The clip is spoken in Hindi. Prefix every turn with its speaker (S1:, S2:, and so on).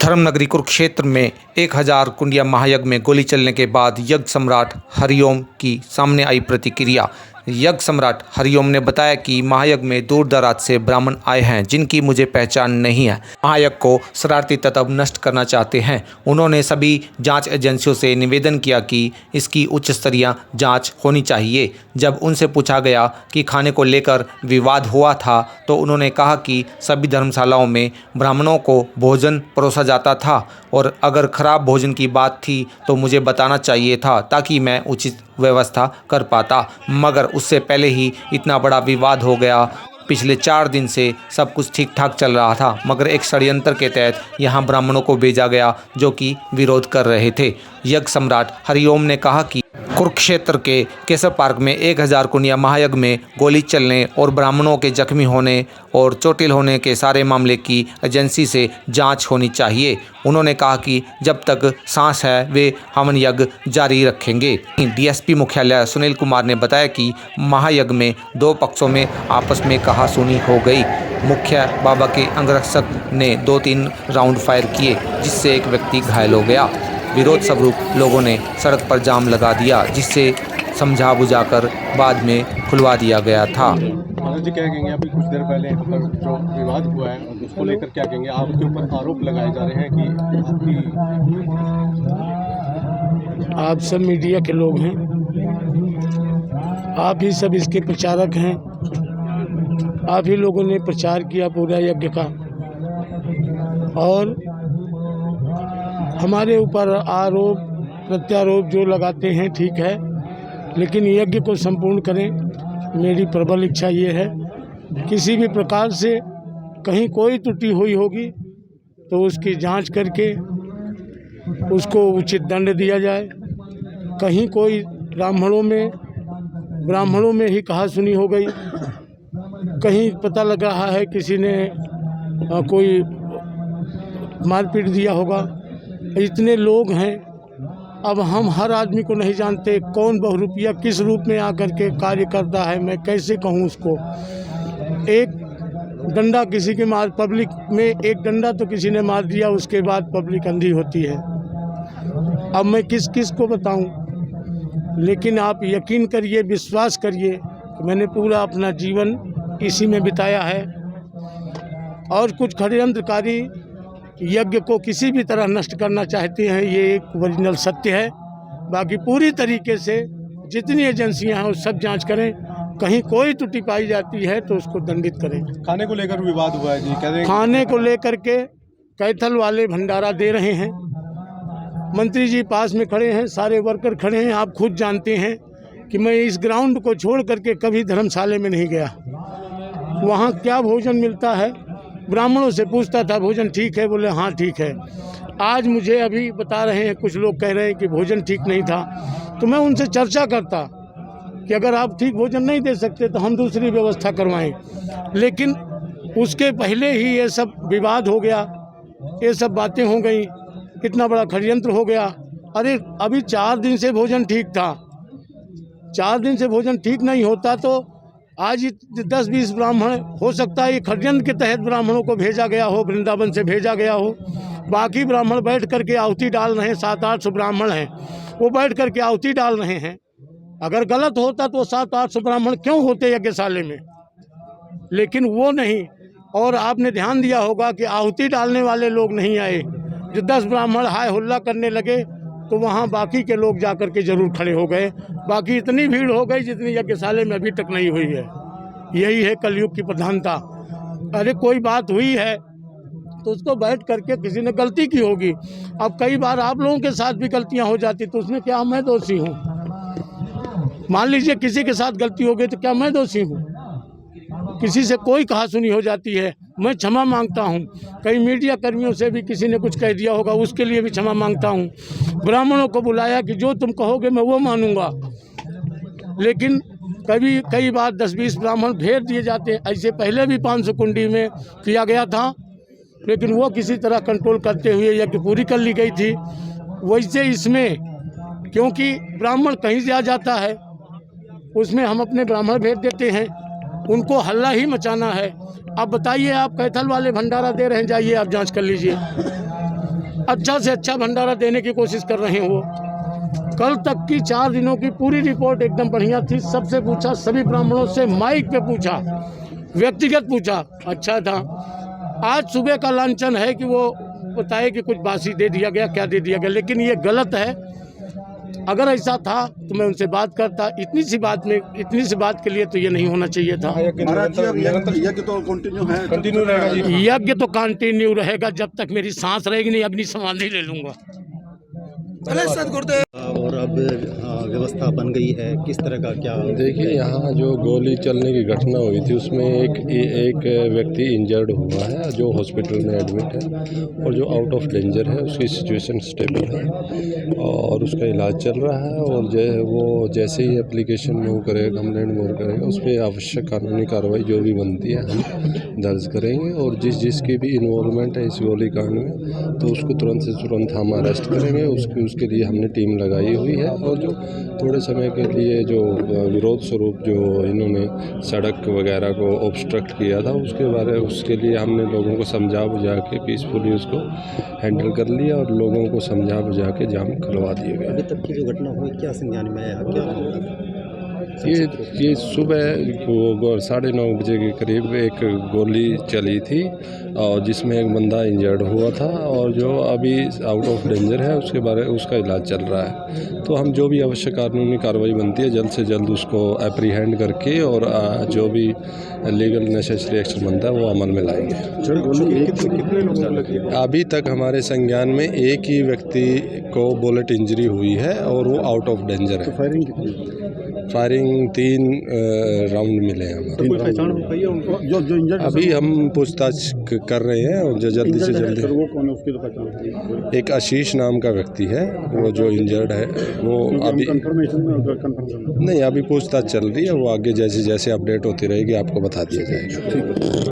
S1: धर्मनगरी कुरुक्षेत्र में 1000 कुंडिया महायज्ञ में गोली चलने के बाद यज्ञ सम्राट हरिओम की सामने आई प्रतिक्रिया। यज्ञ सम्राट हरिओम ने बताया कि महायज्ञ में दूर दराज से ब्राह्मण आए हैं जिनकी मुझे पहचान नहीं है। महायज्ञ को शरारती तत्व नष्ट करना चाहते हैं। उन्होंने सभी जांच एजेंसियों से निवेदन किया कि इसकी उच्च स्तरीय जांच होनी चाहिए। जब उनसे पूछा गया कि खाने को लेकर विवाद हुआ था तो उन्होंने कहा कि सभी धर्मशालाओं में ब्राह्मणों को भोजन परोसा जाता था और अगर खराब भोजन की बात थी तो मुझे बताना चाहिए था ताकि मैं उचित व्यवस्था कर पाता, मगर उससे पहले ही इतना बड़ा विवाद हो गया। पिछले 4 दिन से सब कुछ ठीक ठाक चल रहा था, मगर एक षड्यंत्र के तहत यहाँ ब्राह्मणों को भेजा गया जो कि विरोध कर रहे थे। यज्ञ सम्राट हरिओम ने कहा कि कुरुक्षेत्र के केसर पार्क में 1000 कुंडिया महायज्ञ में गोली चलने और ब्राह्मणों के जख्मी होने और चोटिल होने के सारे मामले की एजेंसी से जांच होनी चाहिए। उन्होंने कहा कि जब तक सांस है वे हवन यज्ञ जारी रखेंगे। डीएसपी मुख्यालय सुनील कुमार ने बताया कि महायज्ञ में 2 पक्षों में आपस में कहासुनी हो गई। मुख्य बाबा के अंगरक्षक ने 2-3 राउंड फायर किए जिससे एक व्यक्ति घायल हो गया। विरोध स्वरूप लोगों ने सड़क पर जाम लगा दिया जिससे समझा बुझाकर बाद में खुलवा दिया गया था।
S2: जी क्या कहेंगे, अभी कुछ देर पहले जो विवाद हुआ है उसको लेकर क्या कहेंगे? आपके ऊपर आरोप लगाए जा रहे हैं कि
S3: आप सब मीडिया के लोग हैं, आप ही सब इसके प्रचारक हैं, आप ही लोगों ने प्रचार किया पूरा यज्ञ का और हमारे ऊपर आरोप प्रत्यारोप जो लगाते हैं ठीक है, लेकिन यज्ञ को संपूर्ण करें। मेरी प्रबल इच्छा ये है किसी भी प्रकार से कहीं कोई त्रुटि हुई होगी तो उसकी जांच करके उसको उचित दंड दिया जाए। कहीं कोई ब्राह्मणों में ही कहासुनी हो गई, कहीं पता लग रहा है किसी ने कोई मारपीट दिया होगा। इतने लोग हैं, अब हम हर आदमी को नहीं जानते कौन बहुरूपिया किस रूप में आकर के कार्य करता है। मैं कैसे कहूँ उसको, एक डंडा किसी के मार पब्लिक में एक डंडा तो किसी ने मार दिया, उसके बाद पब्लिक अंधी होती है। अब मैं किस को बताऊं, लेकिन आप यकीन करिए, विश्वास करिए कि मैंने पूरा अपना जीवन इसी में बिताया है और कुछ षड्यंत्रकारी यज्ञ को किसी भी तरह नष्ट करना चाहते हैं, ये एक ओरिजिनल सत्य है। बाकी पूरी तरीके से जितनी एजेंसियां हैं वो सब जांच करें, कहीं कोई त्रुटि पाई जाती है तो उसको दंडित करें।
S2: खाने को लेकर विवाद हुआ है जी, कह रहे हैं
S3: खाने को लेकर के कैथल वाले भंडारा दे रहे हैं, मंत्री जी पास में खड़े हैं, सारे वर्कर खड़े हैं। आप खुद जानते हैं कि मैं इस ग्राउंड को छोड़ करके कभी धर्मशाला में नहीं गया। वहाँ क्या भोजन मिलता है, ब्राह्मणों से पूछता था भोजन ठीक है, बोले हाँ ठीक है। आज मुझे अभी बता रहे हैं कुछ लोग कह रहे हैं कि भोजन ठीक नहीं था, तो मैं उनसे चर्चा करता कि अगर आप ठीक भोजन नहीं दे सकते तो हम दूसरी व्यवस्था करवाएं। लेकिन उसके पहले ही ये सब विवाद हो गया, ये सब बातें हो गई, इतना बड़ा षड्यंत्र हो गया। अरे अभी 4 दिन से भोजन ठीक था, 4 दिन से भोजन ठीक नहीं होता तो आज 10-20 ब्राह्मण, हो सकता है षड्यंत्र के तहत ब्राह्मणों को भेजा गया हो, वृंदावन से भेजा गया हो। बाकी ब्राह्मण बैठ करके आहुति डाल रहे हैं, 700-800 ब्राह्मण हैं, वो बैठ करके आहुति डाल रहे हैं। अगर गलत होता तो 700-800 ब्राह्मण क्यों होते यज्ञशाला में, लेकिन वो नहीं। और आपने ध्यान दिया होगा कि आहुति डालने वाले लोग नहीं आए। जो 10 ब्राह्मण हाय हुल्ला करने लगे तो वहाँ बाकी के लोग जाकर के जरूर खड़े हो गए। बाकी इतनी भीड़ हो गई जितनी यज्ञशाला में अभी तक नहीं हुई है। यही है कलयुग की प्रधानता। अरे कोई बात हुई है तो उसको बैठ करके, किसी ने गलती की होगी, अब कई बार आप लोगों के साथ भी गलतियां हो जाती तो उसमें क्या मैं दोषी हूँ? मान लीजिए किसी के साथ गलती हो गई तो क्या मैं दोषी हूँ? किसी से कोई कहासुनी हो जाती है, मैं क्षमा मांगता हूँ। कई मीडिया कर्मियों से भी किसी ने कुछ कह दिया होगा, उसके लिए भी क्षमा मांगता हूँ। ब्राह्मणों को बुलाया कि जो तुम कहोगे मैं वो मानूंगा, लेकिन कई बार 10-20 ब्राह्मण भेज दिए जाते हैं। ऐसे पहले भी 500 कुंडी में किया गया था, लेकिन वो किसी तरह कंट्रोल करते हुए यज्ञ पूरी कर ली गई थी। वैसे इसमें क्योंकि ब्राह्मण कहीं से आ जाता है, उसमें हम अपने ब्राह्मण भेज देते हैं, उनको हल्ला ही मचाना है। अब बताइए, आप कैथल वाले भंडारा दे रहे हैं, जाइए आप जांच कर लीजिए। अच्छा से अच्छा भंडारा देने की कोशिश कर रहे हैं वो। कल तक की 4 दिनों की पूरी रिपोर्ट एकदम बढ़िया थी। सबसे पूछा, सभी ब्राह्मणों से माइक पे पूछा, व्यक्तिगत पूछा, अच्छा था। आज सुबह का लांछन है कि वो बताए कि कुछ बासी दे दिया गया, क्या दे दिया गया, लेकिन ये गलत है। अगर ऐसा था तो मैं उनसे बात करता। इतनी सी बात के लिए तो ये नहीं होना चाहिए था।
S2: यज्ञ तो कंटिन्यू रहेगा जी।
S3: यज्ञ तो कंटिन्यू रहेगा जब तक मेरी सांस रहेगी नहीं। अग्नि समाधि ले लूंगा।
S4: और अब व्यवस्था बन गई है, किस तरह का क्या?
S5: देखिए, यहाँ जो गोली चलने की घटना हुई थी उसमें एक व्यक्ति इंजर्ड हुआ है जो हॉस्पिटल में एडमिट है, और जो आउट ऑफ डेंजर है उसकी सिचुएशन स्टेबल है और उसका इलाज चल रहा है। और वो जैसे ही एप्लीकेशन मूव करेगा, कंप्लेंट मूव करेगा, उस पर आवश्यक कानूनी कार्रवाई जो भी बनती है हम दर्ज करेंगे। और जिसकी भी इन्वॉल्वमेंट है इस गोली कांड में तो उसको तुरंत से तुरंत हम अरेस्ट करेंगे। उसके लिए हमने टीम लगाई हुई है। और जो थोड़े समय के लिए जो विरोध स्वरूप जो इन्होंने सड़क वगैरह को ऑब्स्ट्रक्ट किया था उसके लिए हमने लोगों को समझा बुझा के पीसफुली उसको हैंडल कर लिया और लोगों को समझा बुझा के जाम खुलवा दिए गए।
S4: अभी तक की जो घटना हुई क्या संज्ञान में आया, क्या?
S5: ये सुबह 9:30 बजे के करीब एक गोली चली थी और जिसमें एक बंदा इंजर्ड हुआ था और जो अभी आउट ऑफ डेंजर है उसका इलाज चल रहा है। तो हम जो भी आवश्यक कानूनी कार्रवाई बनती है जल्द से जल्द उसको एप्रीहेंड करके और जो भी लीगल नेसेसरी एक्शन बनता है वो अमल में लाएंगे।
S2: कितने लोगों को लगी?
S5: अभी तक हमारे संज्ञान में एक ही व्यक्ति को बुलेट इंजरी हुई है और वो आउट ऑफ डेंजर है।
S2: फायरिंग कितनी?
S5: फायरिंग 3 राउंड मिले हैं हमारे।
S2: कोई पहचान हो पाई है उनको जो इंजर्ड?
S5: अभी हम पूछताछ कर रहे हैं और जो जल्दी से जल्दी।
S2: वो कौन है, उसकी तो पहचान?
S5: एक आशीष नाम का व्यक्ति है, वो जो इंजर्ड है वो अभी
S2: कंफर्मेशन
S5: नहीं, अभी पूछताछ चल रही है। वो आगे जैसे जैसे अपडेट होती रहेगी आपको बता दिया जाएगा।